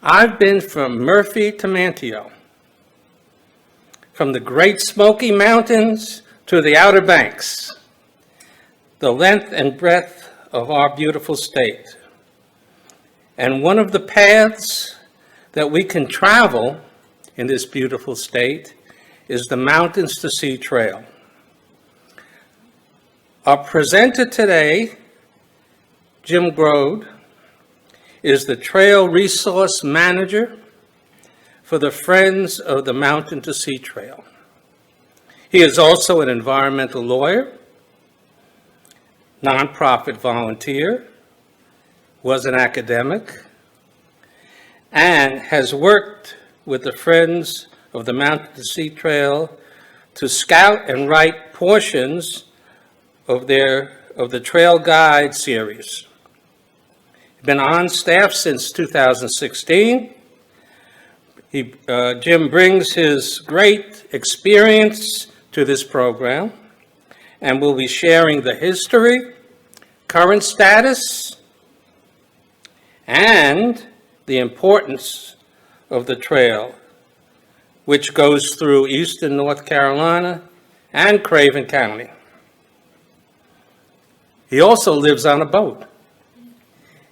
I've been from Murphy to Manteo, from the Great Smoky Mountains to the Outer Banks, the length and breadth of our beautiful state. And one of the paths that we can travel in this beautiful state is the Mountains to Sea Trail. Our presenter today, Jim Grode, is the Trail Resource Manager for the Friends of the Mountain to Sea Trail. He is also an environmental lawyer, nonprofit volunteer, was an academic, and has worked with the Friends of the Mountain to Sea Trail to scout and write portions of the Trail Guide series. He's been on staff since 2016. Jim brings his great experience to this program and will be sharing the history, current status, and the importance of the trail, which goes through eastern North Carolina and Craven County. He also lives on a boat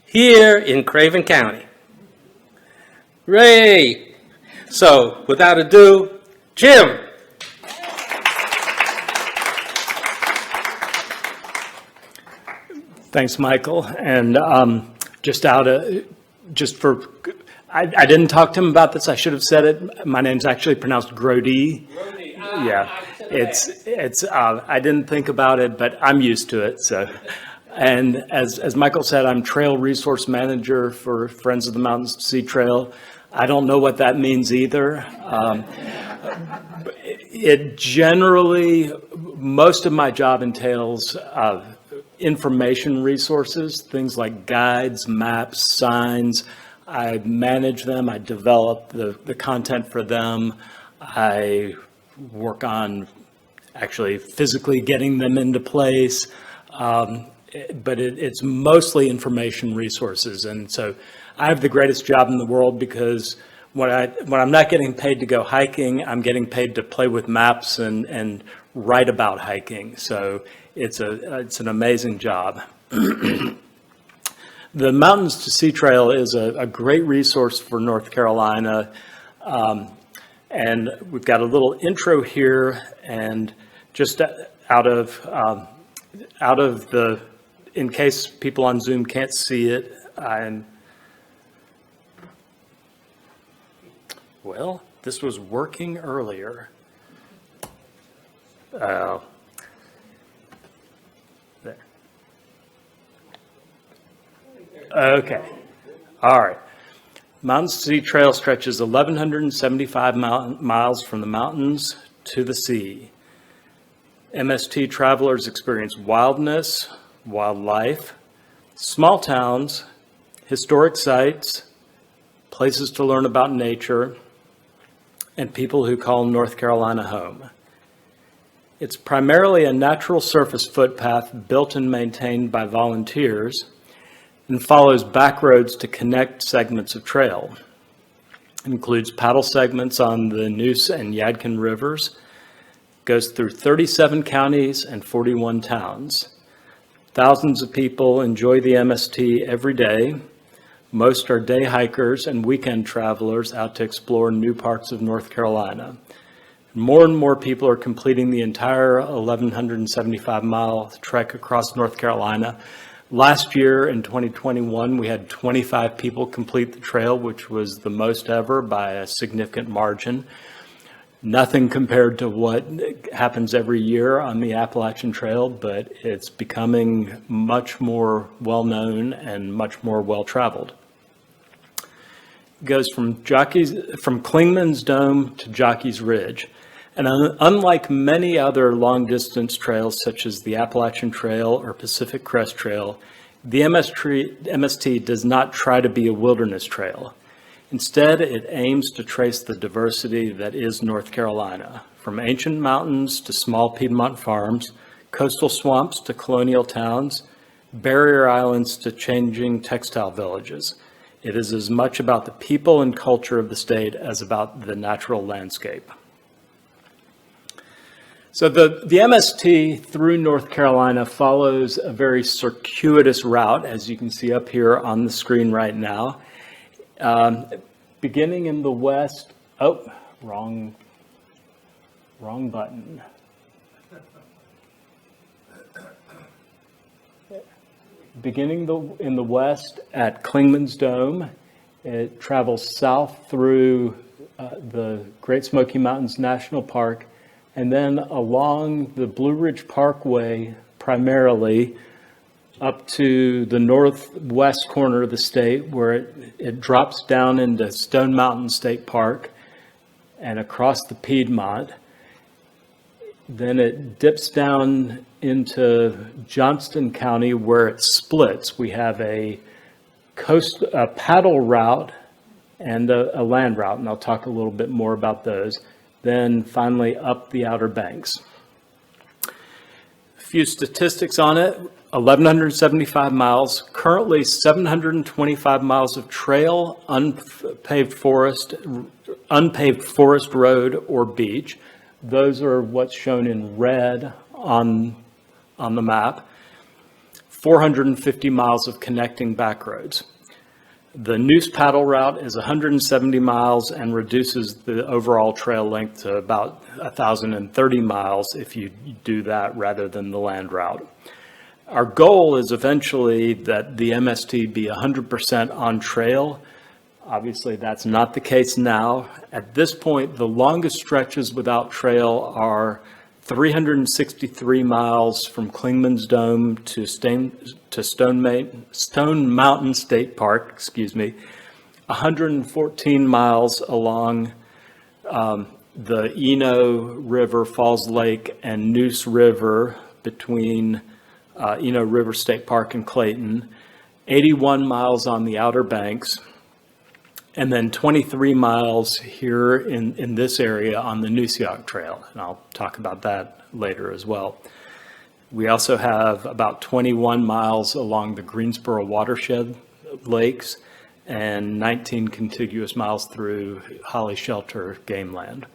here in Craven County. Ray! So, without ado, Jim. Thanks, Michael. And I didn't talk to him about this. I should have said it. My name's actually pronounced Grode. Yeah, I didn't think about it, but I'm used to it. So, and as Michael said, I'm Trail Resource Manager for Friends of the Mountains to Sea Trail. I don't know what that means either. It generally, most of my job entails information resources, things like guides, maps, signs. I manage them, I develop the content for them. I work on actually physically getting them into place. But it's mostly information resources. And so I have the greatest job in the world because when I'm not getting paid to go hiking, I'm getting paid to play with maps and write about hiking. So it's an amazing job. The Mountains to Sea Trail is a great resource for North Carolina. And we've got a little intro here, and just out of the, in case people on Zoom can't see it, well, this was working earlier. There. Okay. All right. Mountains to Sea Trail stretches 1,175 miles from the mountains to the sea. MST travelers experience wildness, wildlife, small towns, historic sites, places to learn about nature, and people who call North Carolina home. It's primarily a natural surface footpath built and maintained by volunteers and follows backroads to connect segments of trail. It includes paddle segments on the Neuse and Yadkin rivers, goes through 37 counties and 41 towns. Thousands of people enjoy the MST every day. Most are day hikers and weekend travelers out to explore new parts of North Carolina. More and more people are completing the entire 1,175-mile trek across North Carolina. Last year in 2021, we had 25 people complete the trail, which was the most ever by a significant margin. Nothing compared to what happens every year on the Appalachian Trail, but it's becoming much more well-known and much more well-traveled. It goes from Clingmans Dome to Jockey's Ridge. And unlike many other long-distance trails, such as the Appalachian Trail or Pacific Crest Trail, the MST does not try to be a wilderness trail. Instead, it aims to trace the diversity that is North Carolina, from ancient mountains to small Piedmont farms, coastal swamps to colonial towns, barrier islands to changing textile villages. It is as much about the people and culture of the state as about the natural landscape. So the MST through North Carolina follows a very circuitous route, as you can see up here on the screen right now. Beginning in the west, wrong button. Beginning in the west at Clingmans Dome, it travels south through the Great Smoky Mountains National Park, and then along the Blue Ridge Parkway primarily up to the northwest corner of the state, where it drops down into Stone Mountain State Park and across the Piedmont. Then it dips down into Johnston County, where it splits. We have a paddle route and a land route, and I'll talk a little bit more about those. Then finally up the Outer Banks. A few statistics on it: 1,175 miles, currently 725 miles of trail, unpaved forest road or beach. Those are what's shown in red on the map. 450 miles of connecting backroads. The Noose paddle route is 170 miles and reduces the overall trail length to about 1,030 miles if you do that rather than the land route. Our goal is eventually that the MST be 100% on trail. Obviously, that's not the case now. At this point, the longest stretches without trail are 363 miles from Clingmans Dome to Stone Mountain State Park, 114 miles along the Eno River, Falls Lake, and Noose River between Eno River State Park and Clayton, 81 miles on the Outer Banks, and then 23 miles here in this area on the Nooseok Trail, and I'll talk about that later as well. We also have about 21 miles along the Greensboro watershed lakes and 19 contiguous miles through Holly Shelter game land,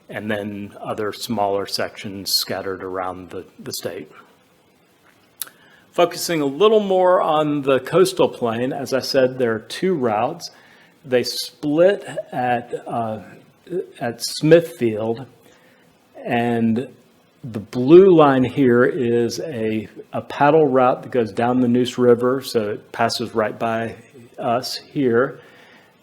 and then other smaller sections scattered around the state. Focusing a little more on the coastal plain, as I said, there are two routes. They split at Smithfield, and the blue line here is a paddle route that goes down the Noose River, so it passes right by us here.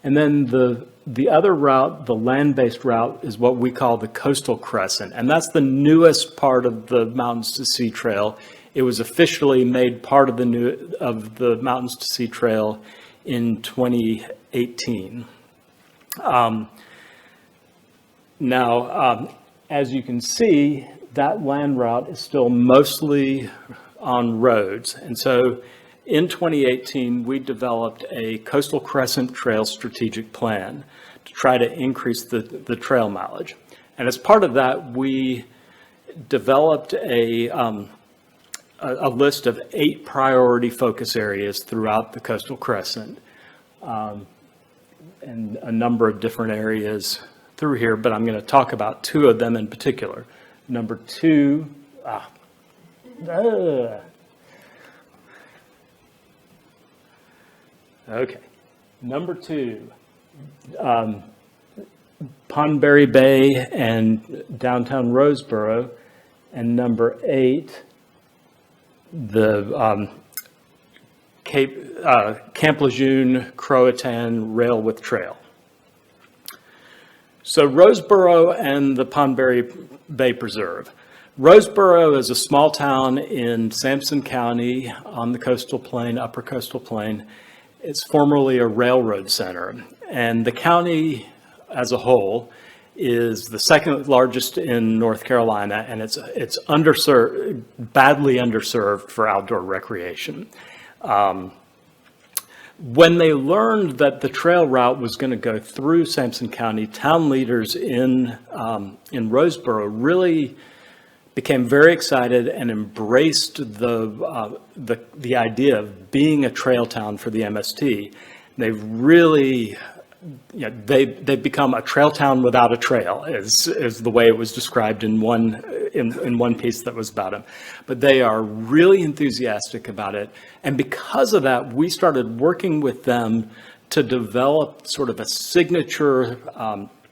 And then the other route, the land-based route, is what we call the Coastal Crescent, and that's the newest part of the Mountains to Sea Trail. It was officially made part of the Mountains to Sea Trail in 2018. As you can see, that land route is still mostly on roads. And so in 2018, we developed a Coastal Crescent Trail strategic plan to try to increase the trail mileage. And as part of that, we developed a list of 8 priority focus areas throughout the Coastal Crescent, and a number of different areas through here, but I'm going to talk about 2 of them in particular. Number 2, okay. Number 2, Pondberry Bay and downtown Roseboro, and number 8, the Camp Lejeune Croatan Rail with Trail. So Roseboro and the Pondberry Bay Preserve. Roseboro is a small town in Sampson County on the coastal plain, upper coastal plain. It's formerly a railroad center, and the county as a whole is the second largest in North Carolina, and it's underserved, badly underserved for outdoor recreation. When they learned that the trail route was going to go through Sampson County, town leaders in Roseboro really became very excited and embraced the idea of being a trail town for the MST. They've really, they've become a trail town without a trail, is the way it was described in one piece that was about them. But they are really enthusiastic about it. And because of that, we started working with them to develop sort of a signature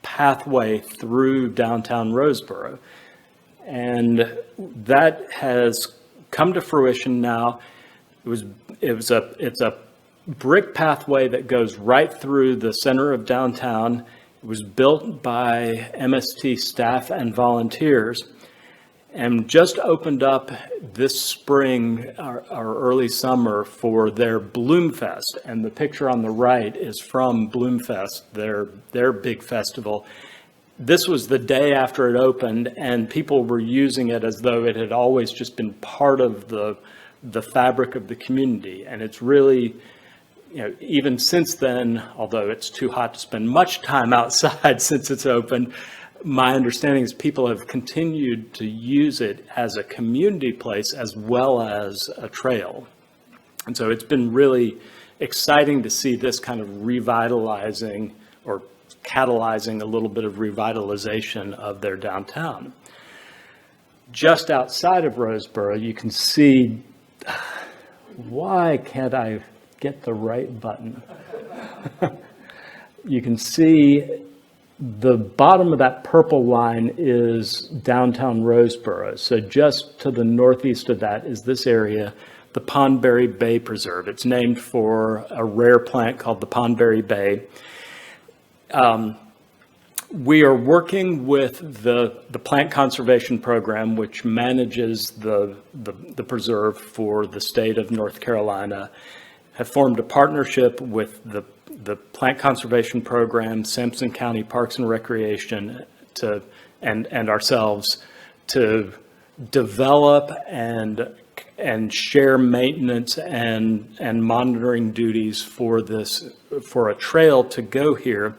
pathway through downtown Roseboro. And that has come to fruition now. It's a brick pathway that goes right through the center of downtown. It was built by MST staff and volunteers, and just opened up this spring, our early summer, for their Bloomfest. And the picture on the right is from Bloomfest, their big festival. This was the day after it opened, and people were using it as though it had always just been part of the fabric of the community. And it's really, even since then, although it's too hot to spend much time outside since it's opened, my understanding is people have continued to use it as a community place as well as a trail. And so it's been really exciting to see this kind of revitalizing or catalyzing a little bit of revitalization of their downtown. Just outside of Roseboro, you can see, why can't I get the right button? You can see the bottom of that purple line is downtown Roseboro. So just to the northeast of that is this area, the Pondberry Bay Preserve. It's named for a rare plant called the Pondberry Bay. We are working with the Plant Conservation Program, which manages the preserve for the state of North Carolina, have formed a partnership with the Plant Conservation Program, Sampson County Parks and Recreation, and ourselves to develop and share maintenance and monitoring duties for a trail to go here.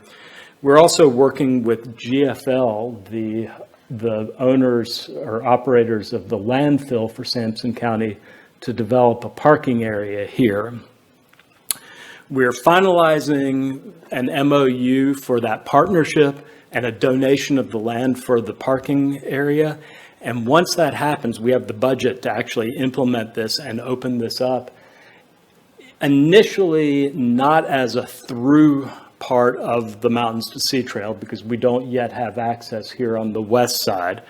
We're also working with GFL, the owners or operators of the landfill for Sampson County, to develop a parking area here. We're finalizing an MOU for that partnership and a donation of the land for the parking area. And once that happens, we have the budget to actually implement this and open this up. Initially, not as a through part of the Mountains to Sea Trail, because we don't yet have access here on the west side,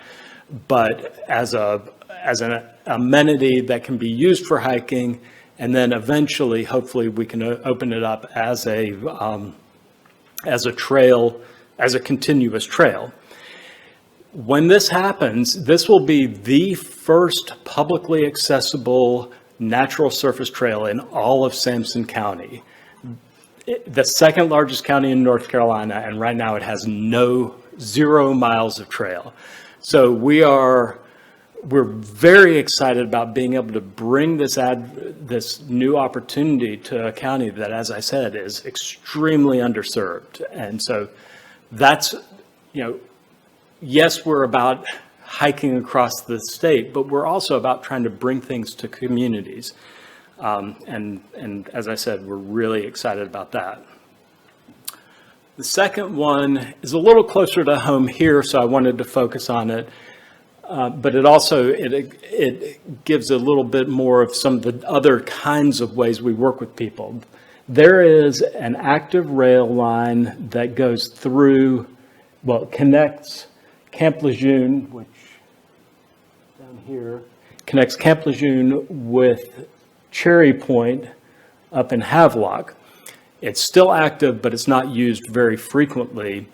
but as an amenity that can be used for hiking, and then eventually, hopefully, we can open it up as a trail, as a continuous trail. When this happens, this will be the first publicly accessible natural surface trail in all of Sampson County. The second largest county in North Carolina, and right now it has 0 miles of trail. So we're very excited about being able to bring this new opportunity to a county that, as I said, is extremely underserved. And so that's, yes, we're about hiking across the state, but we're also about trying to bring things to communities. And as I said, we're really excited about that. The second one is a little closer to home here, so I wanted to focus on it. But it also, it gives a little bit more of some of the other kinds of ways we work with people. There is an active rail line that goes through, connects Camp Lejeune, which down here, connects Camp Lejeune with Cherry Point up in Havelock. It's still active, but it's not used very frequently.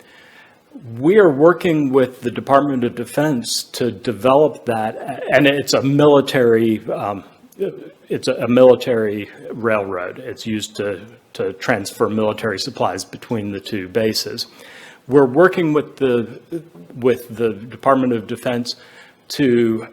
We are working with the Department of Defense to develop that, and it's a military railroad. It's used to transfer military supplies between the two bases. We're working with the Department of Defense to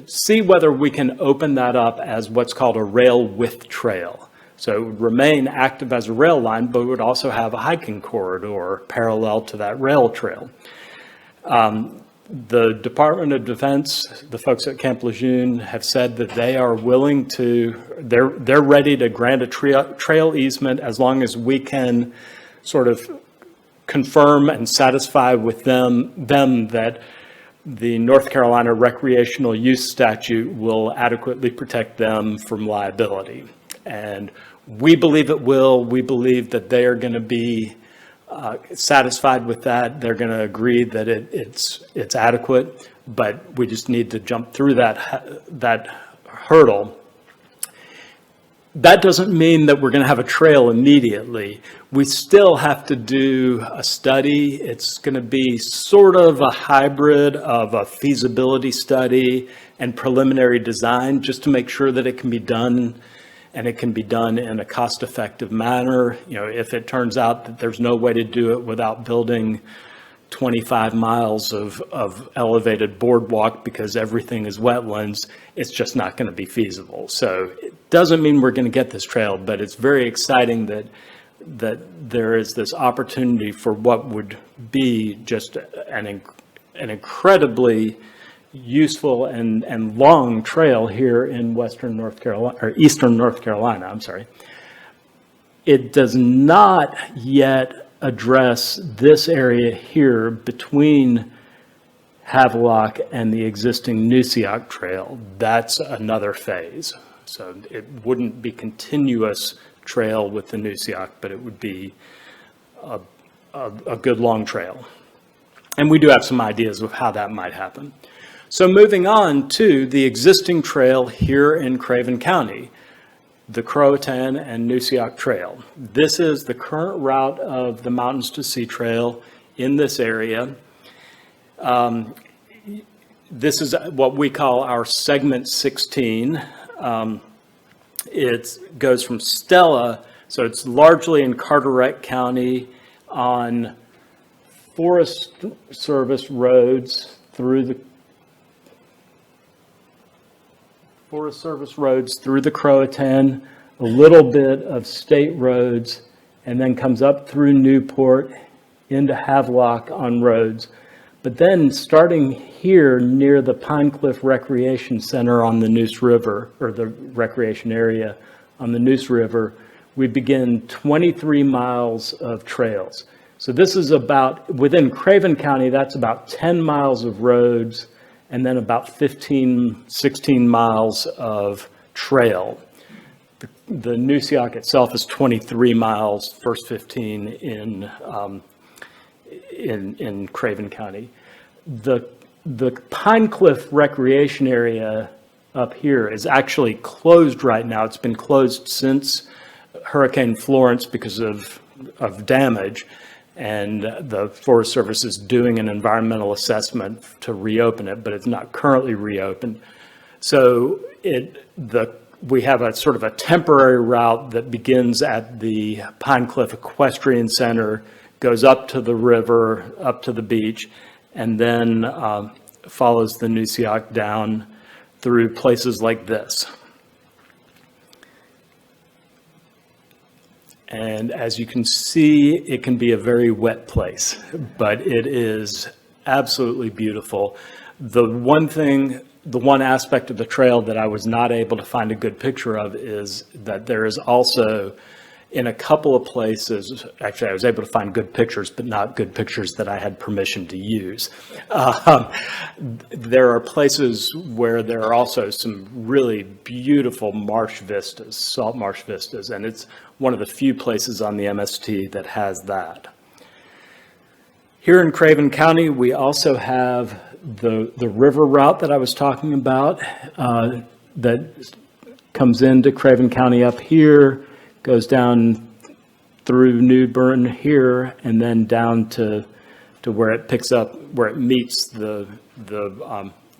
see whether we can open that up as what's called a rail width trail. So it would remain active as a rail line, but it would also have a hiking corridor parallel to that rail trail. The Department of Defense, the folks at Camp Lejeune, have said that they are willing to, they're ready to grant a trail easement as long as we can sort of confirm and satisfy with them that the North Carolina recreational use statute will adequately protect them from liability. And we believe it will. We believe that they are going to be satisfied with that. They're going to agree that it's adequate, but we just need to jump through that hurdle. That doesn't mean that we're going to have a trail immediately. We still have to do a study. It's going to be sort of a hybrid of a feasibility study and preliminary design, just to make sure that it can be done, and it can be done in a cost-effective manner. You know, if it turns out that there's no way to do it without building 25 miles of elevated boardwalk because everything is wetlands, it's just not going to be feasible. So it doesn't mean we're going to get this trail, but it's very exciting that there is this opportunity for what would be just an incredibly useful and long trail here in western North Carolina, or eastern North Carolina, I'm sorry. It does not yet address this area here between Havelock and the existing Nusiak Trail. That's another phase. So it wouldn't be continuous trail with the Nusiak, but it would be a good long trail. And we do have some ideas of how that might happen. So moving on to the existing trail here in Craven County, the Croatan and Nusiak Trail. This is the current route of the Mountains to Sea Trail in this area. This is what we call our segment 16. It goes from Stella, so it's largely in Carteret County on Forest Service roads through the Croatan, a little bit of state roads, and then comes up through Newport into Havelock on roads. But then starting here near the Pine Cliff Recreation Center on the Neuse River, or the recreation area on the Neuse River, we begin 23 miles of trails. So this is about, within Craven County, that's about 10 miles of roads, and then about 16 miles of trail. The Nusiak itself is 23 miles, first 15 in Craven County. The Pine Cliff Recreation Area up here is actually closed right now. It's been closed since Hurricane Florence because of damage. And the Forest Service is doing an environmental assessment to reopen it, but it's not currently reopened. So we have a sort of a temporary route that begins at the Pine Cliff Equestrian Center, goes up to the river, up to the beach, and then follows the Nusiak down through places like this. And as you can see, it can be a very wet place, but it is absolutely beautiful. The one aspect of the trail that I was not able to find a good picture of is that there is also, in a couple of places, actually I was able to find good pictures, but not good pictures that I had permission to use. There are places where there are also some really beautiful marsh vistas, salt marsh vistas, and it's one of the few places on the MST that has that. Here in Craven County, we also have the river route that I was talking about that comes into Craven County up here, goes down through New Bern here, and then down to where it picks up, where it meets the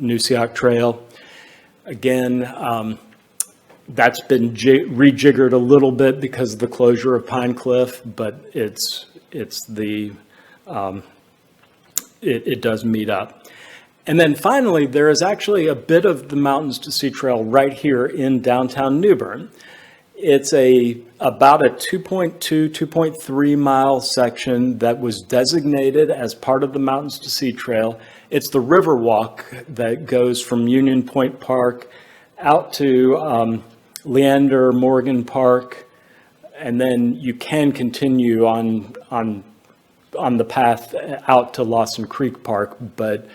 Nusiak Trail. Again, that's been rejiggered a little bit because of the closure of Pine Cliff, but it does meet up. And then finally, there is actually a bit of the Mountains to Sea Trail right here in downtown New Bern. It's about a 2.3 mile section that was designated as part of the Mountains to Sea Trail. It's the river walk that goes from Union Point Park out to Leander Morgan Park, and then you can continue on the path out to Lawson Creek Park, but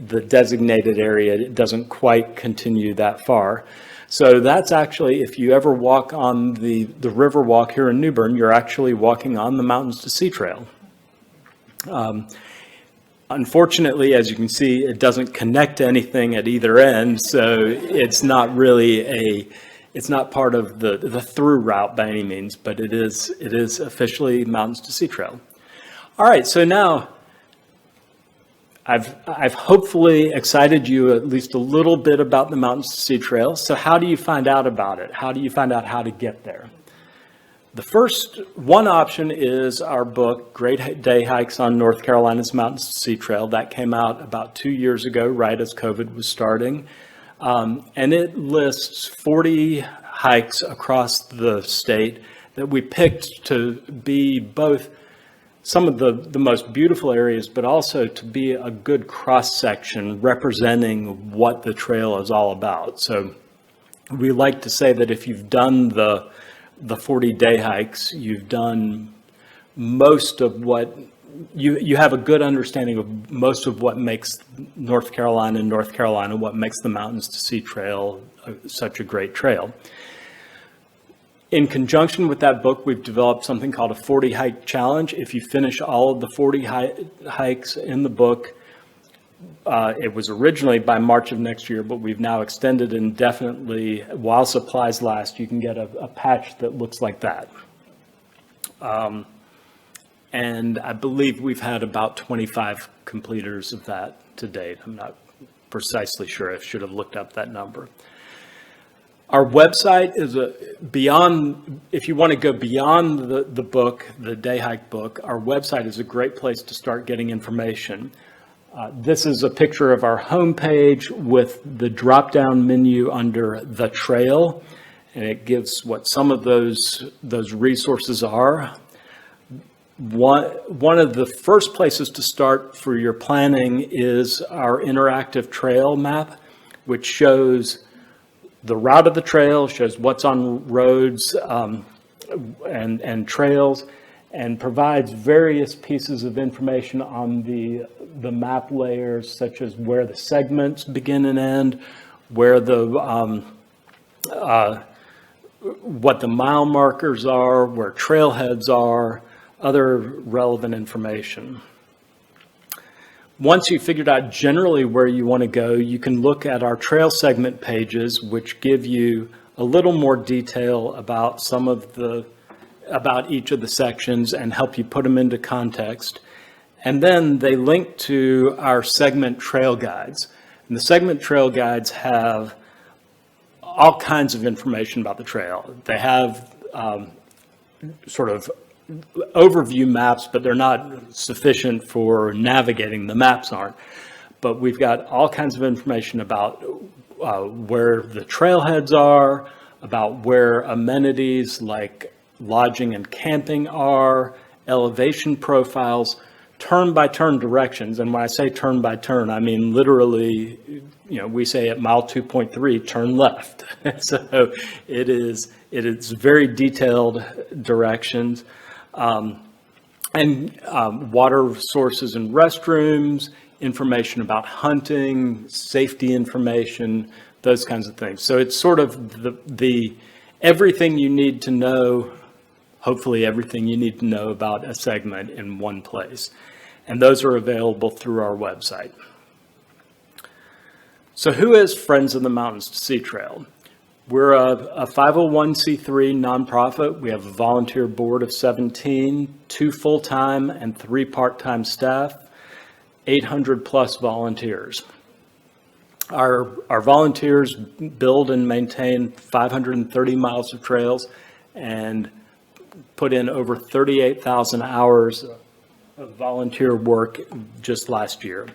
the designated area doesn't quite continue that far. So that's actually, if you ever walk on the river walk here in New Bern, you're actually walking on the Mountains to Sea Trail. Unfortunately, as you can see, it doesn't connect to anything at either end, so it's not really it's not part of the through route by any means, but it is officially Mountains to Sea Trail. All right, so now I've hopefully excited you at least a little bit about the Mountains to Sea Trail. So how do you find out about it? How do you find out how to get there? The first one option is our book, Great Day Hikes on North Carolina's Mountains to Sea Trail. That came out about 2 years ago, right as COVID was starting. And it lists 40 hikes across the state that we picked to be both some of the most beautiful areas, but also to be a good cross-section representing what the trail is all about. So we like to say that if you've done the 40-day hikes, you've done most of what, you have a good understanding of most of what makes North Carolina, what makes the Mountains to Sea Trail such a great trail. In conjunction with that book, we've developed something called a 40 hike challenge. If you finish all of the 40 hikes in the book, it was originally by March of next year, but we've now extended indefinitely. While supplies last, you can get a patch that looks like that. And I believe we've had about 25 completers of that to date. I'm not precisely sure. I should have looked up that number. Our website is if you want to go beyond the book, the day hike book, our website is a great place to start getting information. This is a picture of our homepage with the drop-down menu under the trail, and it gives what some of those resources are. One of the first places to start for your planning is our interactive trail map, which shows the route of the trail, shows what's on roads and trails, and provides various pieces of information on the map layers, such as where the segments begin and end, where what the mile markers are, where trailheads are, other relevant information. Once you've figured out generally where you want to go, you can look at our trail segment pages, which give you a little more detail about about each of the sections and help you put them into context. And then they link to our segment trail guides. And the segment trail guides have all kinds of information about the trail. They have sort of overview maps, but they're not sufficient for navigating. The maps aren't. But we've got all kinds of information about where the trailheads are, about where amenities like lodging and camping are, elevation profiles, turn-by-turn directions. And when I say turn-by-turn, I mean literally, we say at mile 2.3, turn left. So it is very detailed directions. And water sources and restrooms, information about hunting, safety information, those kinds of things. So it's sort of the everything you need to know, hopefully everything you need to know about a segment in one place. And those are available through our website. So who is Friends of the Mountains to Sea Trail? We're a 501c3 nonprofit. We have a volunteer board of 17, 2 full-time and 3 part-time staff, 800 plus volunteers. Our volunteers build and maintain 530 miles of trails and put in over 38,000 hours of volunteer work just last year.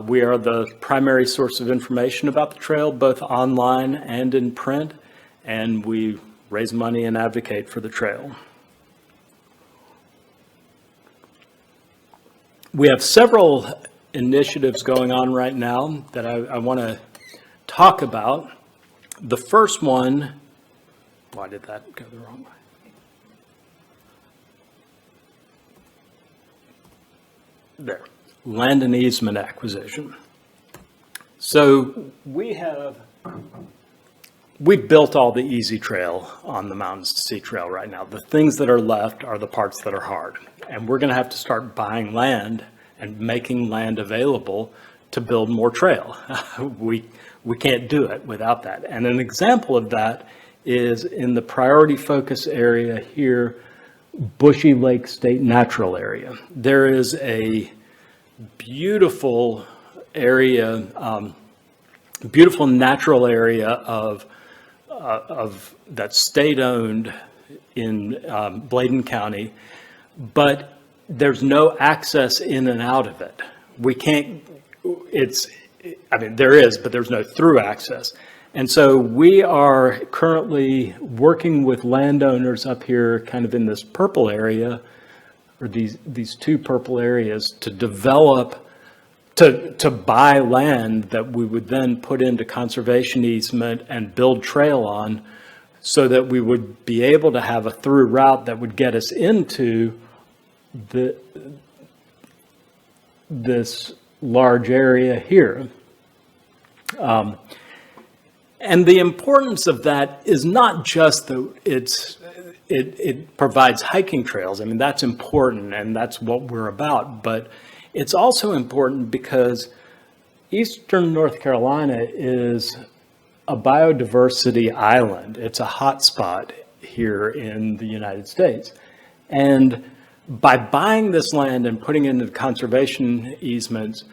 We are the primary source of information about the trail, both online and in print, and we raise money and advocate for the trail. We have several initiatives going on right now that I want to talk about. The first one, why did that go the wrong way? There, land and easement acquisition. So we've built all the easy trail on the Mountains to Sea Trail right now. The things that are left are the parts that are hard. And we're going to have to start buying land and making land available to build more trail. We can't do it without that. And an example of that is in the priority focus area here, Bushy Lake State Natural Area. There is a beautiful area, beautiful natural area of that's state-owned in Bladen County, but there's no access in and out of it. We can't, there is, but there's no through access. And so we are currently working with landowners up here kind of in this purple area, or these two purple areas, to develop, to buy land that we would then put into conservation easement and build trail on, so that we would be able to have a through route that would get us into this large area here. And the importance of that is not just that it provides hiking trails. I mean, that's important and that's what we're about, but it's also important because Eastern North Carolina is a biodiversity island. It's a hot spot here in the United States. And by buying this land and putting it into conservation easements,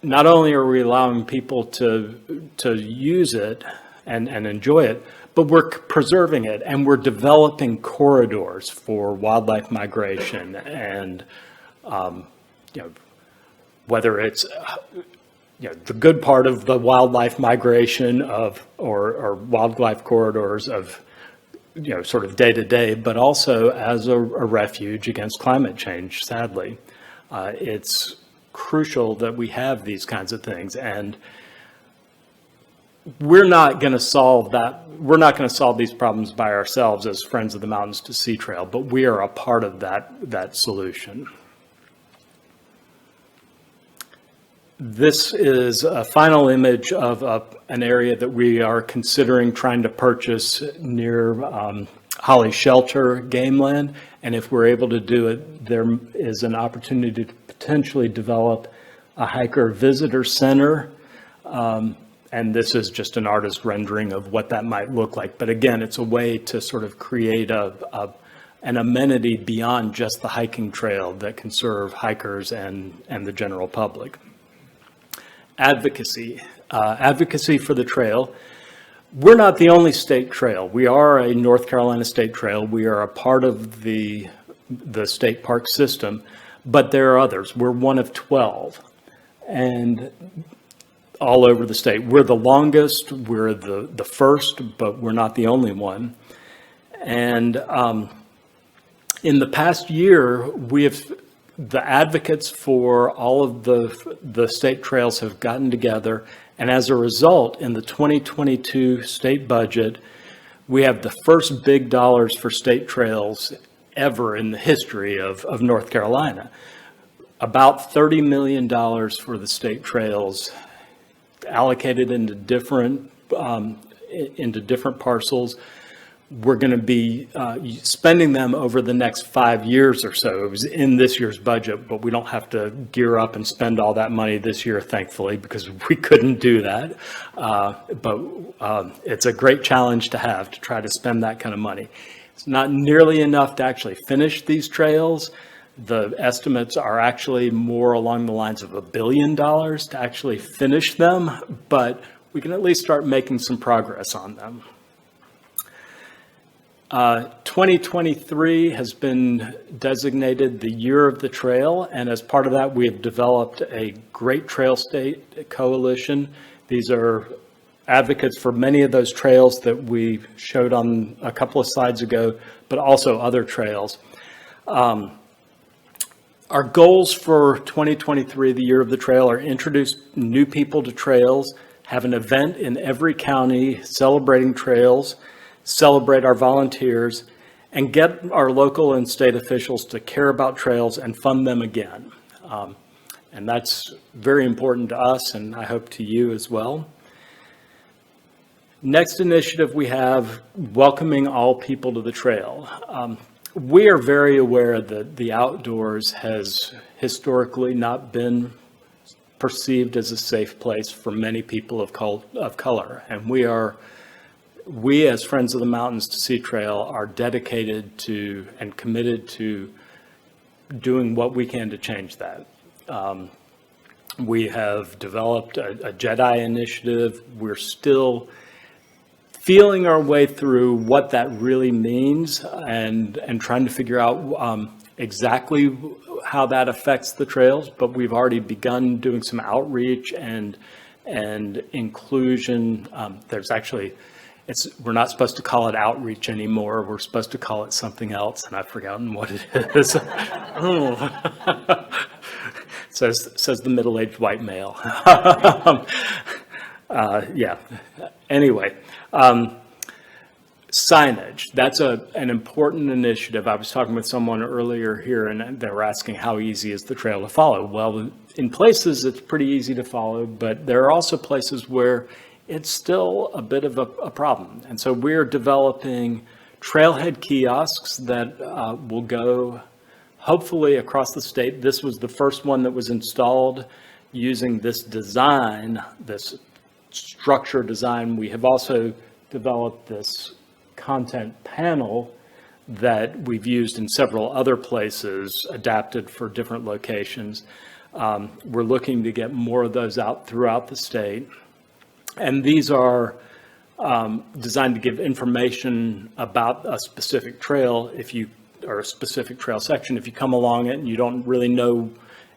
not only are we allowing people to use it and enjoy it, but we're preserving it and we're developing corridors for wildlife migration and, whether it's, the good part of the wildlife migration or wildlife corridors of, sort of day to day, but also as a refuge against climate change, sadly. It's crucial that we have these kinds of things, and we're not going to solve that. We're not going to solve these problems by ourselves as Friends of the Mountains to Sea Trail, but we are a part of that solution. This is a final image of an area that we are considering trying to purchase near Holly Shelter game land. And if we're able to do it, there is an opportunity to potentially develop a hiker visitor center. And this is just an artist rendering of what that might look like. But again, it's a way to sort of create an amenity beyond just the hiking trail that can serve hikers and the general public. Advocacy for the trail. We're not the only state trail. We are a North Carolina state trail. We are a part of the state park system, but there are others. We're one of 12, and all over the state. We're the longest. We're the first, but we're not the only one. And in the past year, the advocates for all of the state trails have gotten together, and as a result, in the 2022 state budget, we have the first big dollars for state trails ever in the history of North Carolina. About $30 million for the state trails allocated into different parcels. We're going to be spending them over the next 5 years or so. It was in this year's budget, but we don't have to gear up and spend all that money this year, thankfully, because we couldn't do that. But it's a great challenge to have, to try to spend that kind of money. It's not nearly enough to actually finish these trails. The estimates are actually more along the lines of $1 billion to actually finish them, but we can at least start making some progress on them. 2023 has been designated the Year of the Trail, and as part of that, we have developed a Great Trail State Coalition. These are advocates for many of those trails that we showed on a couple of slides ago, but also other trails. Our goals for 2023, the year of the trail, are introduce new people to trails, have an event in every county celebrating trails, celebrate our volunteers, and get our local and state officials to care about trails and fund them again. And that's very important to us, and I hope to you as well. Next initiative we have, welcoming all people to the trail. We are very aware that the outdoors has historically not been perceived as a safe place for many people of color. And we as Friends of the Mountains to Sea Trail are dedicated to and committed to doing what we can to change that. We have developed a Jedi initiative. We're still feeling our way through what that really means and trying to figure out exactly how that affects the trails, but we've already begun doing some outreach and inclusion. There's actually, we're not supposed to call it outreach anymore. We're supposed to call it something else, and I've forgotten what it is. says the middle-aged white male. Yeah. Anyway, signage, that's an important initiative. I was talking with someone earlier here, and they were asking how easy is the trail to follow. Well, in places it's pretty easy to follow, but there are also places where it's still a bit of a problem. And so we're developing trailhead kiosks that will go hopefully across the state. This was the first one that was installed using this design, this structure design. We have also developed this content panel that we've used in several other places, adapted for different locations. We're looking to get more of those out throughout the state. And these are designed to give information about a specific trail, or a specific trail section. If you come along it and you don't really know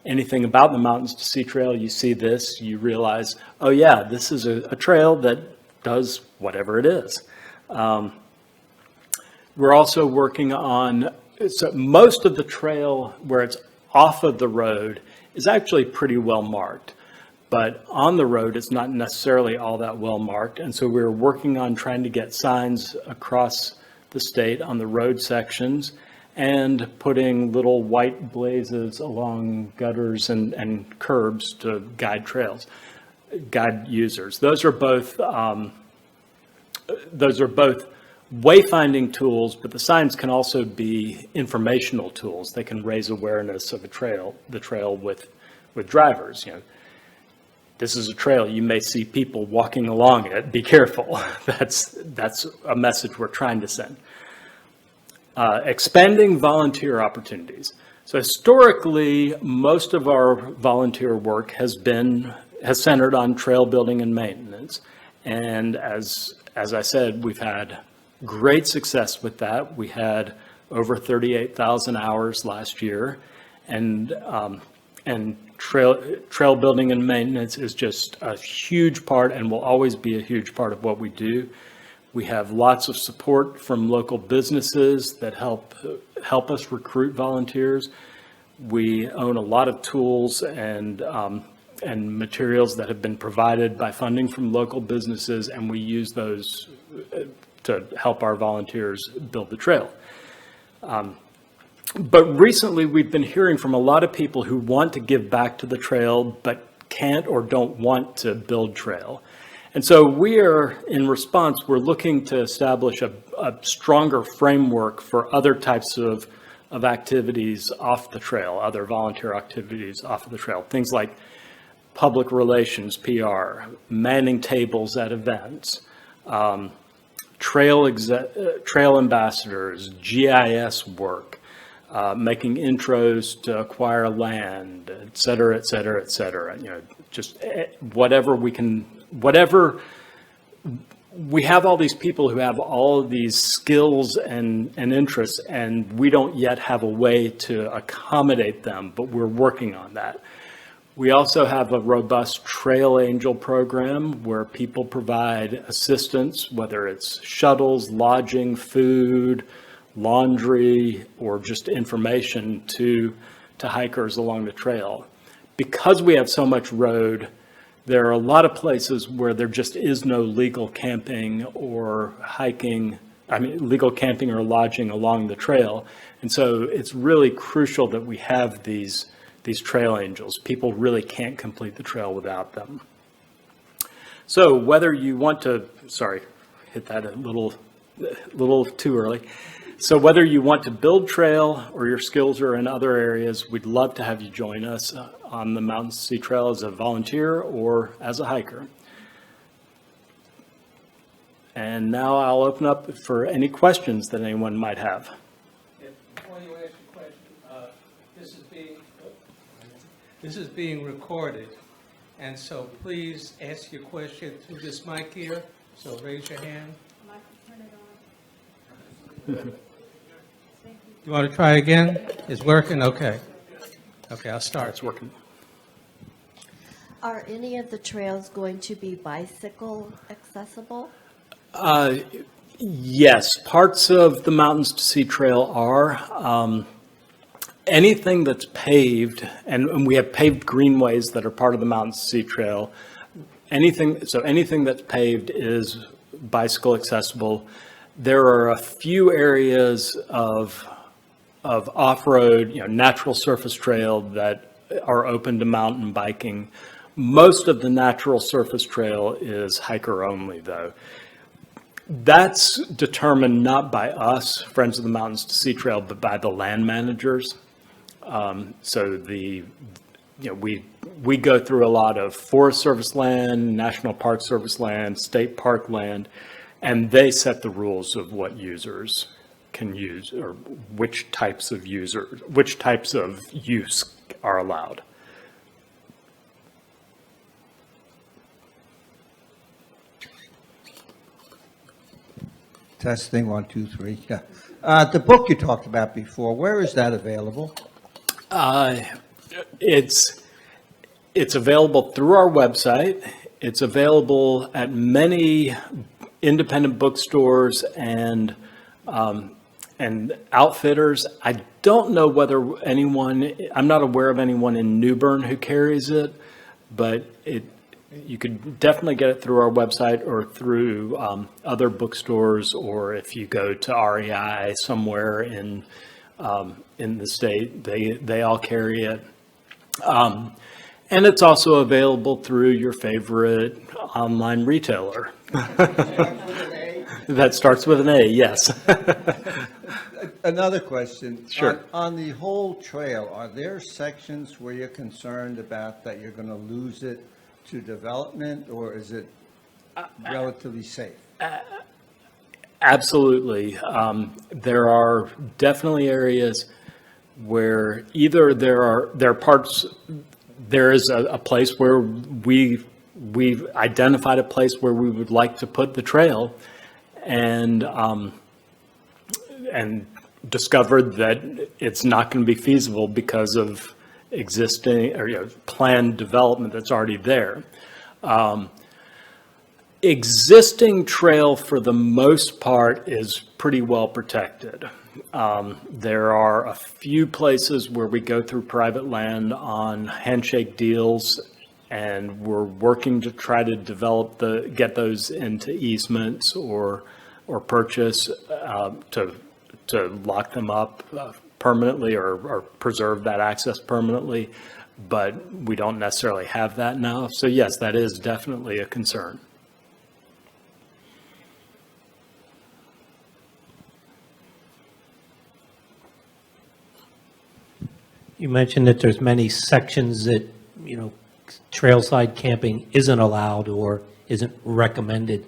anything about the Mountains to Sea Trail, you see this, you realize, oh yeah, this is a trail that does whatever it is. We're also working on, so most of the trail where it's off of the road is actually pretty well marked, but on the road it's not necessarily all that well marked. And so we're working on trying to get signs across the state on the road sections and putting little white blazes along gutters and curbs to guide guide users. Those are both wayfinding tools, but the signs can also be informational tools. They can raise awareness of the trail with drivers. You know, this is a trail. You may see people walking along it. Be careful. That's a message we're trying to send. Expanding volunteer opportunities. So historically, most of our volunteer work has centered on trail building and maintenance. And as I said, we've had great success with that. We had over 38,000 hours last year, and trail building and maintenance is just a huge part and will always be a huge part of what we do. We have lots of support from local businesses that help us recruit volunteers. We own a lot of tools and materials that have been provided by funding from local businesses, and we use those to help our volunteers build the trail. But recently we've been hearing from a lot of people who want to give back to the trail but can't or don't want to build trail. And so in response, we're looking to establish a stronger framework for other types of activities off the trail, other volunteer activities off of the trail. Things like public relations, PR, manning tables at events, trail ambassadors, GIS work, making intros to acquire land, et cetera, et cetera, et cetera. You know, just whatever we have all these people who have all of these skills and interests, and we don't yet have a way to accommodate them, but we're working on that. We also have a robust Trail Angel program where people provide assistance, whether it's shuttles, lodging, food, laundry, or just information to hikers along the trail. Because we have so much road, there are a lot of places where there just is no legal camping or hiking, legal camping or lodging along the trail. And so it's really crucial that we have these trail angels. People really can't complete the trail without them. So whether you want to, sorry, hit that a little too early. So whether you want to build trail or your skills are in other areas, we'd love to have you join us on the Mountains to Sea Trail as a volunteer or as a hiker. And now I'll open up for any questions that anyone might have. Before you ask your question, this is being recorded, and so please ask your question through this mic here. So raise your hand. You want to try again? It's working? Okay. Okay, I'll start. It's working. Are any of the trails going to be bicycle accessible? Yes, parts of the Mountains to Sea Trail are. Anything that's paved, and we have paved greenways that are part of the Mountains to Sea Trail. Anything that's paved is bicycle accessible. There are a few areas of off-road, natural surface trail that are open to mountain biking. Most of the natural surface trail is hiker only, though. That's determined not by us, Friends of the Mountains to Sea Trail, but by the land managers. So we go through a lot of Forest Service land, National Park Service land, state park land, and they set the rules of what users can use or which types of use are allowed. Testing, 1, 2, 3. Yeah. The book you talked about before, where is that available? It's available through our website. It's available at many independent bookstores and outfitters. I don't know whether I'm not aware of anyone in New Bern who carries it, but you could definitely get it through our website or through other bookstores, or if you go to REI somewhere in the state, they all carry it. And it's also available through your favorite online retailer. That starts with an A, yes. Another question. Sure. On the whole trail, are there sections where you're concerned about that you're going to lose it to development, or is it relatively safe? Absolutely. There are definitely areas where either there is a place where we've identified a place where we would like to put the trail, and discovered that it's not going to be feasible because of existing or planned development that's already there. Existing trail, for the most part, is pretty well protected. There are a few places where we go through private land on handshake deals, and we're working to try to get those into easements or purchase to lock them up permanently or preserve that access permanently, but we don't necessarily have that now. So yes, that is definitely a concern. You mentioned that there's many sections that, trailside camping isn't allowed or isn't recommended.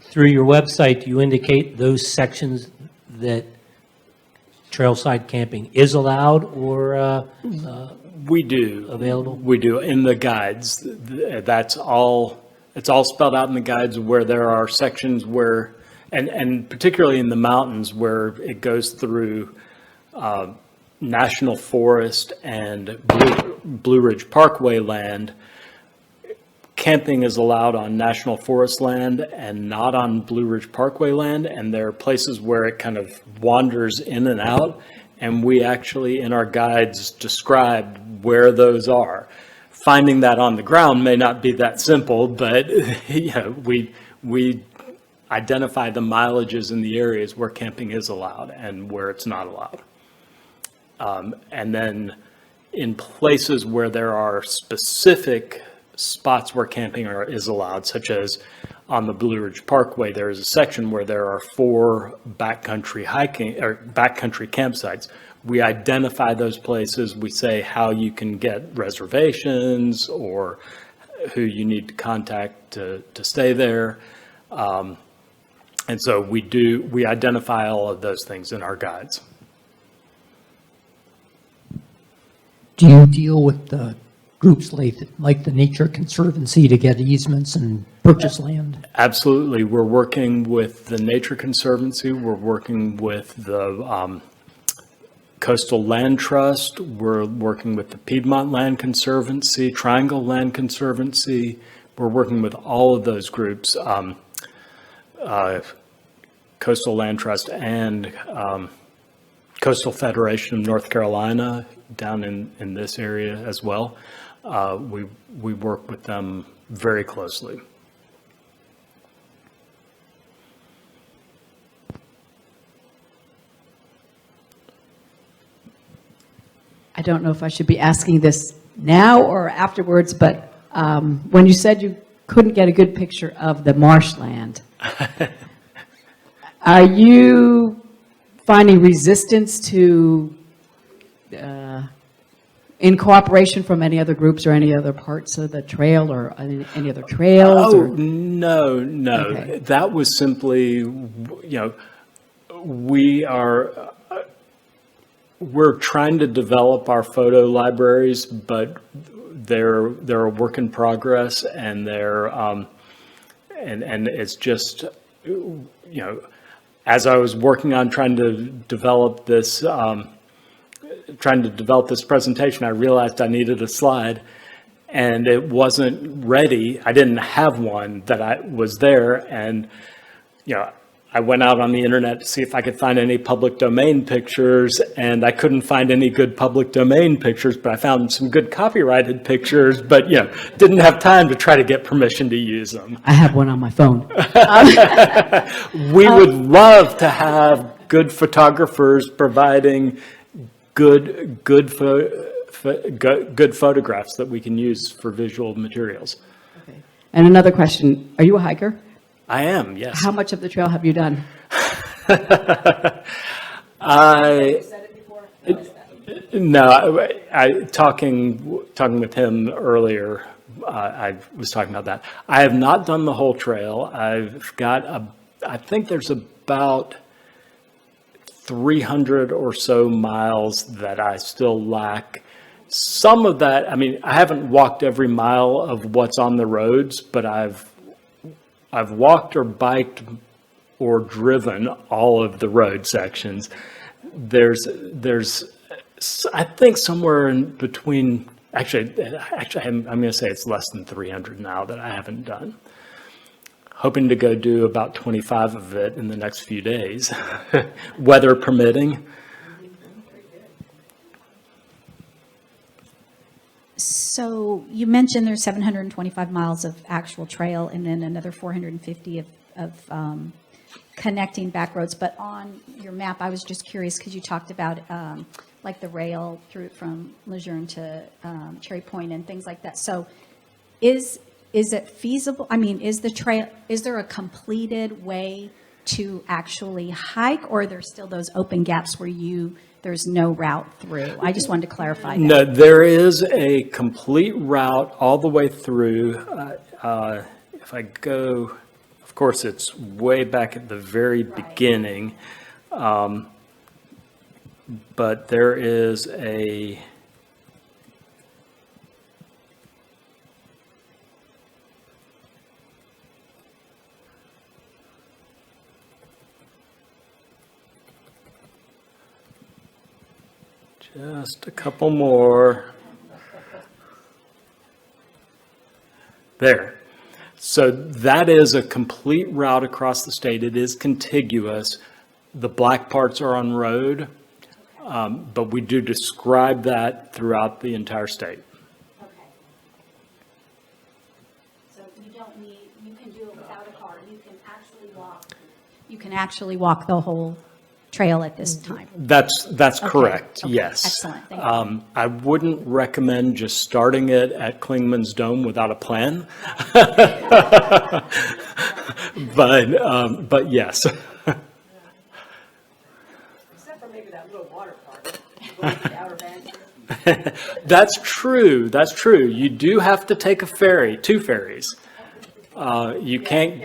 Through your website, do you indicate those sections that trailside camping is allowed or We do. available? We do. In the guides, it's all spelled out in the guides where there are sections where, and particularly in the mountains where it goes through National Forest and Blue Ridge Parkway land. Camping is allowed on National Forest land and not on Blue Ridge Parkway land, and there are places where it kind of wanders in and out, and we actually, in our guides, described where those are. Finding that on the ground may not be that simple, but we identify the mileages in the areas where camping is allowed and where it's not allowed. And then in places where there are specific spots where camping is allowed, such as on the Blue Ridge Parkway, there is a section where there are 4 backcountry hiking or backcountry campsites. We identify those places. We say how you can get reservations or who you need to contact to stay there. And so we identify all of those things in our guides. Do you deal with the groups like the Nature Conservancy to get easements and purchase land? Absolutely. We're working with the Nature Conservancy. We're working with the Coastal Land Trust. We're working with the Piedmont Land Conservancy, Triangle Land Conservancy. We're working with all of those groups, Coastal Land Trust and Coastal Federation of North Carolina down in this area as well. We work with them very closely. I don't know if I should be asking this now or afterwards, but when you said you couldn't get a good picture of the marshland, are you finding resistance to in cooperation from any other groups or any other parts of the trail or any other trails? Oh, no. Okay. That was simply, we're trying to develop our photo libraries, but they're a work in progress, and they're and it's just, as I was working on trying to develop this presentation, I realized I needed a slide, and it wasn't ready. I didn't have one that was there, and I went out on the internet to see if I could find any public domain pictures, and I couldn't find any good public domain pictures, but I found some good copyrighted pictures, but didn't have time to try to get permission to use them. I have one on my phone. We would love to have good photographers providing good photographs that we can use for visual materials. Okay. And another question, are you a hiker? I am, yes. How much of the trail have you done? Talking with him earlier, I was talking about that. I have not done the whole trail. I've got I think there's about 300 or so miles that I still lack. Some of that, I haven't walked every mile of what's on the roads, but I've walked or biked or driven all of the road sections. There's I think somewhere in between, actually I'm going to say it's less than 300 now that I haven't done. Hoping to go do about 25 of it in the next few days, weather permitting. So you mentioned there's 725 miles of actual trail and then another 450 of connecting back roads. But on your map, I was just curious because you talked about like the rail through from Lejeune to Cherry Point and things like that. So is it feasible? Is the trail, is there a completed way to actually hike, or are there still those open gaps where there's no route through? I just wanted to clarify that. No, there is a complete route all the way through. If I go, of course, it's way back at the very beginning. But there is a Just a couple more. There. So that is a complete route across the state. It is contiguous. The black parts are on road, but we do describe that throughout the entire state. Okay. So you don't need, you can do it without a car. You can actually walk. You can actually walk the whole trail at this time. That's correct, okay, yes. excellent, thank you. I wouldn't recommend just starting it at Clingmans Dome without a plan. But yes. Except for maybe that little water park, going to the Outer Banks. That's true, that's true. You do have to take a ferry, 2 ferries. You can't,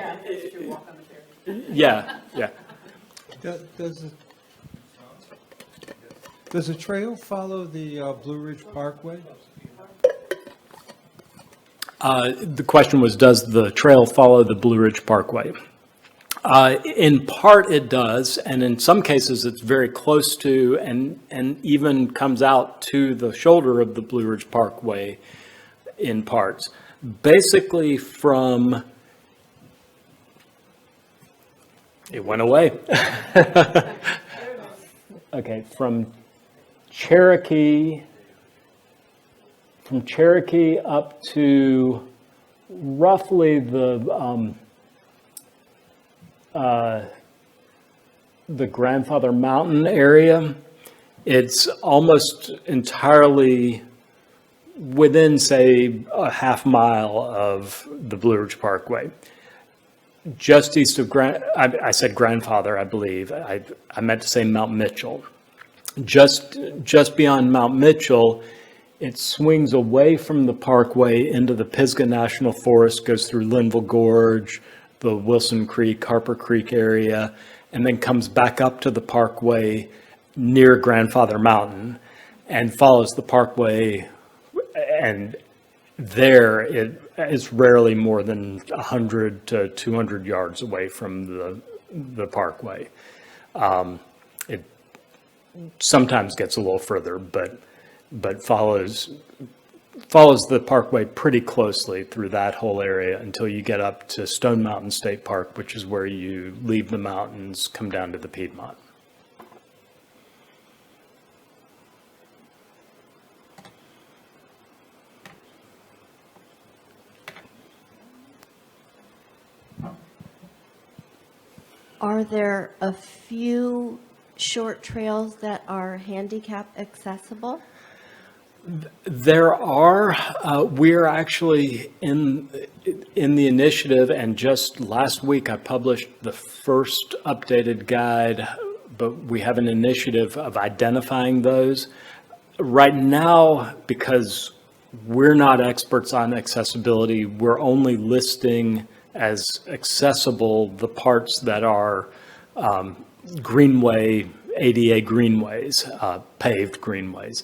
yeah, yeah. Does the trail follow the Blue Ridge Parkway? The question was, does the trail follow the Blue Ridge Parkway? In part, it does, and in some cases, it's very close to and even comes out to the shoulder of the Blue Ridge Parkway in parts. Basically from, it went away. Okay, from Cherokee up to roughly the Grandfather Mountain area. It's almost entirely within, say, a half mile of the Blue Ridge Parkway. Just east of I said Grandfather, I believe. I meant to say Mount Mitchell. Just beyond Mount Mitchell, it swings away from the parkway into the Pisgah National Forest, goes through Linville Gorge, the Wilson Creek, Harper Creek area, and then comes back up to the parkway near Grandfather Mountain and follows the parkway, and there it is rarely more than 100 to 200 yards away from the parkway. It sometimes gets a little further, but follows the parkway pretty closely through that whole area until you get up to Stone Mountain State Park, which is where you leave the mountains, come down to the Piedmont. Are there a few short trails that are handicap accessible? There are. We're actually in the initiative, and just last week I published the first updated guide, but we have an initiative of identifying those. Right now, because we're not experts on accessibility, we're only listing as accessible the parts that are greenway, ADA greenways, paved greenways.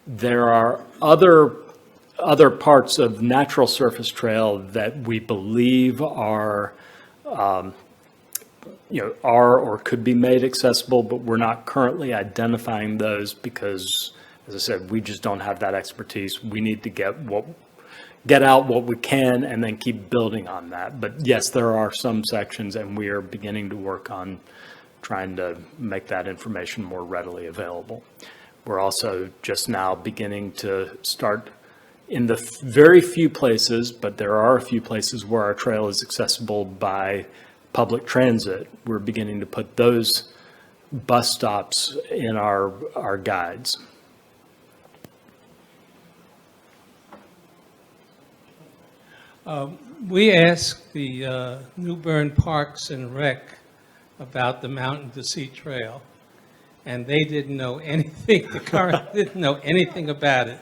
There are other parts of natural surface trail that we believe are or could be made accessible, but we're not currently identifying those because, as I said, we just don't have that expertise. We need to get out what we can and then keep building on that. But yes, there are some sections, and we are beginning to work on trying to make that information more readily available. We're also just now beginning to start in the very few places, but there are a few places where our trail is accessible by public transit. We're beginning to put those bus stops in our guides. We asked the New Bern Parks and Rec about the Mountain to Sea Trail, and they didn't know anything, the current didn't know anything about it.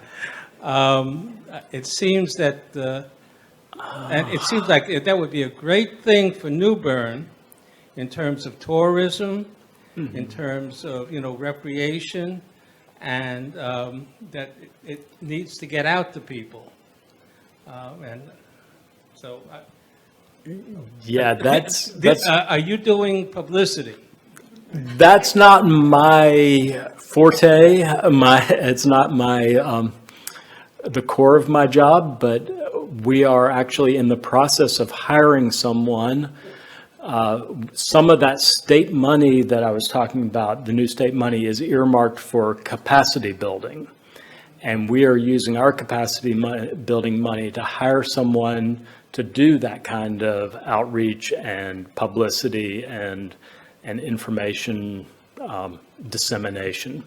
It seems that, and it seems like that would be a great thing for New Bern in terms of tourism, in terms of, recreation, and that it needs to get out to people. And so, yeah, that's are you doing publicity? That's not my forte. It's not the core of my job, but we are actually in the process of hiring someone. Some of that state money that I was talking about, the new state money, is earmarked for capacity building. And we are using our capacity building money to hire someone to do that kind of outreach and publicity and information dissemination.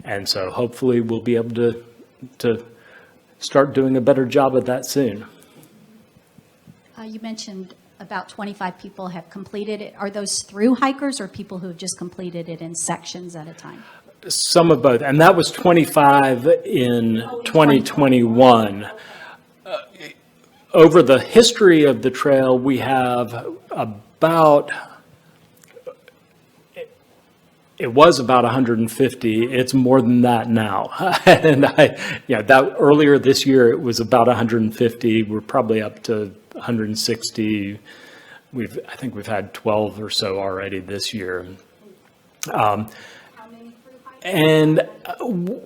And so hopefully we'll be able to start doing a better job of that soon. You mentioned about 25 people have completed it. Are those through hikers or people who have just completed it in sections at a time? Some of both, and that was 25 in 2021. Over the history of the trail, we have about, it was about 150. It's more than that now. And that earlier this year, it was about 150. We're probably up to 160. I think we've had 12 or so already this year. And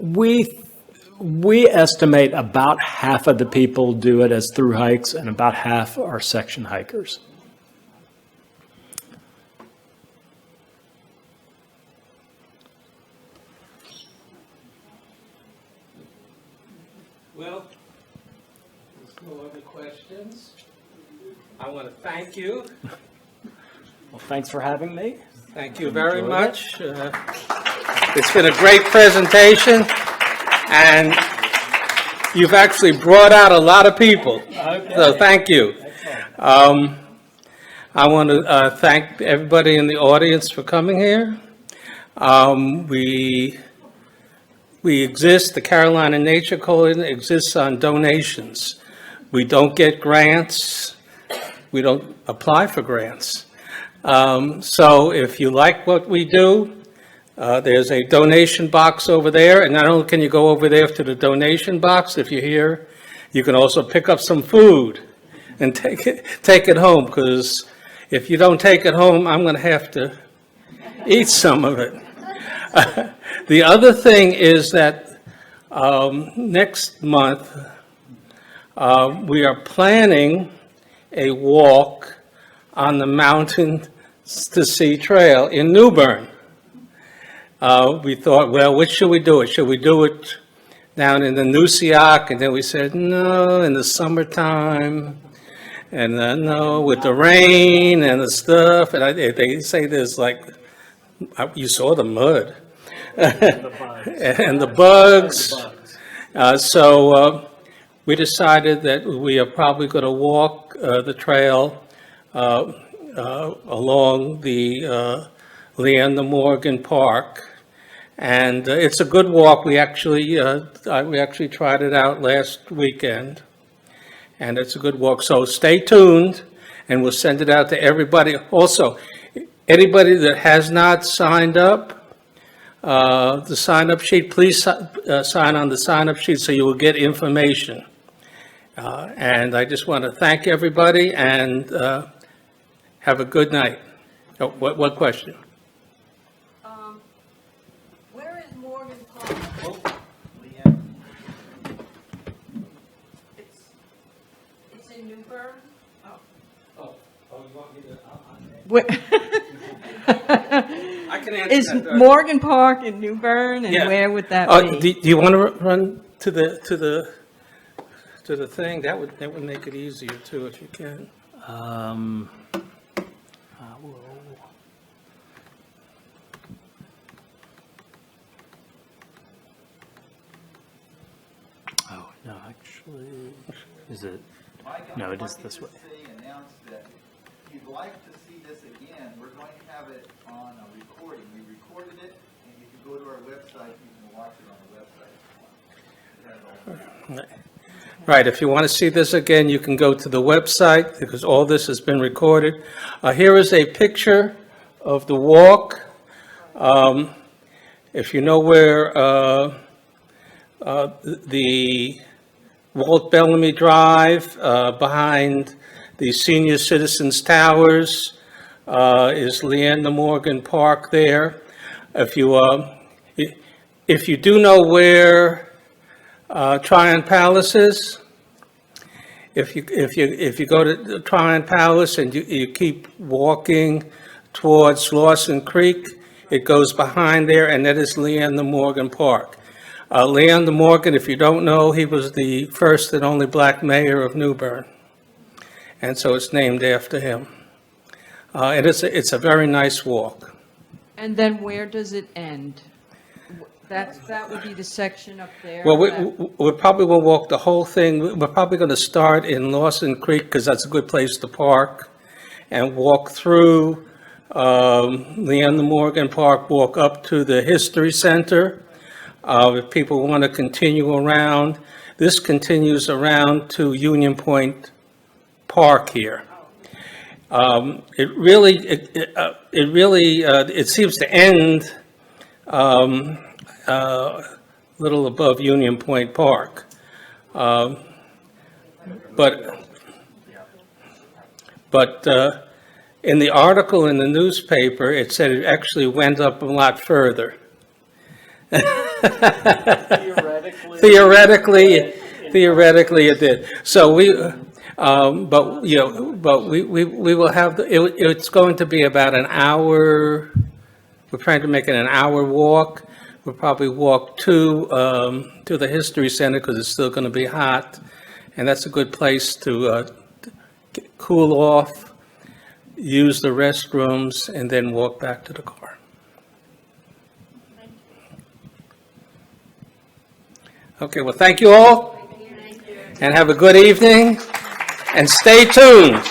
we estimate about half of the people do it as through hikes and about half are section hikers. Well, there's no other questions. I want to thank you. Well, thanks for having me. Thank you very much. It's been a great presentation, and you've actually brought out a lot of people. So thank you. I want to thank everybody in the audience for coming here. We exist, the Carolina Nature Coalition exists on donations. We don't get grants. We don't apply for grants. So if you like what we do, there's a donation box over there, and not only can you go over there to the donation box, if you're here, you can also pick up some food and take it home, because if you don't take it home, I'm going to have to eat some of it. The other thing is that next month, we are planning a walk on the Mountain to Sea Trail in New Bern. We thought, well, which should we do it? Should we do it down in the Nusiak? And then we said, no, in the summertime. And no, with the rain and the stuff. And they say there's like, you saw the mud. And the bugs. So we decided that we are probably going to walk the trail along the Leander Morgan Park, and it's a good walk. We actually tried it out last weekend, and it's a good walk. So stay tuned, and we'll send it out to everybody. Also, anybody that has not signed up, the sign-up sheet, please sign on the sign-up sheet so you will get information. And I just want to thank everybody and have a good night. Oh, what question? Where is Morgan Park? It's in New Bern? Oh, you want me to? I can answer Is that. Morgan Park in New Bern, and Yeah. where would that be? Do you want to run to the thing? That would make it easier too, if you can. Oh, no, actually, is it? No, it is this way. Announced that if you'd like to see this again, we're going to have it on a recording. We recorded it, and you can go to our website, you can watch it on the website. Right, if you want to see this again, you can go to the website, because all this has been recorded. Here is a picture of the walk. If you know where the Walt Bellamy Drive behind the Senior Citizens Towers is Leander Morgan Park there. If you If you do know where Tryon Palace is, if you go to Tryon Palace and you keep walking towards Lawson Creek, it goes behind there, and that is Leander Morgan Park. Leander Morgan, if you don't know, he was the first and only black mayor of New Bern, and so it's named after him. And it's a very nice walk. And then where does it end? That would be the section up there. Well, that- we probably will walk the whole thing. We're probably going to start in Lawson Creek because that's a good place to park, and walk through Leander Morgan Park, walk up to the History Center. If people want to continue around, this continues around to Union Point Park here. It seems to end a little above Union Point Park. But in the article in the newspaper, it said it actually went up a lot further. Theoretically, it did. So we will have, it's going to be about an hour. We're trying to make it an hour walk. We'll probably walk to the History Center because it's still going to be hot. And that's a good place to cool off, use the restrooms, and then walk back to the car. Okay, well, thank you all. And have a good evening. And stay tuned.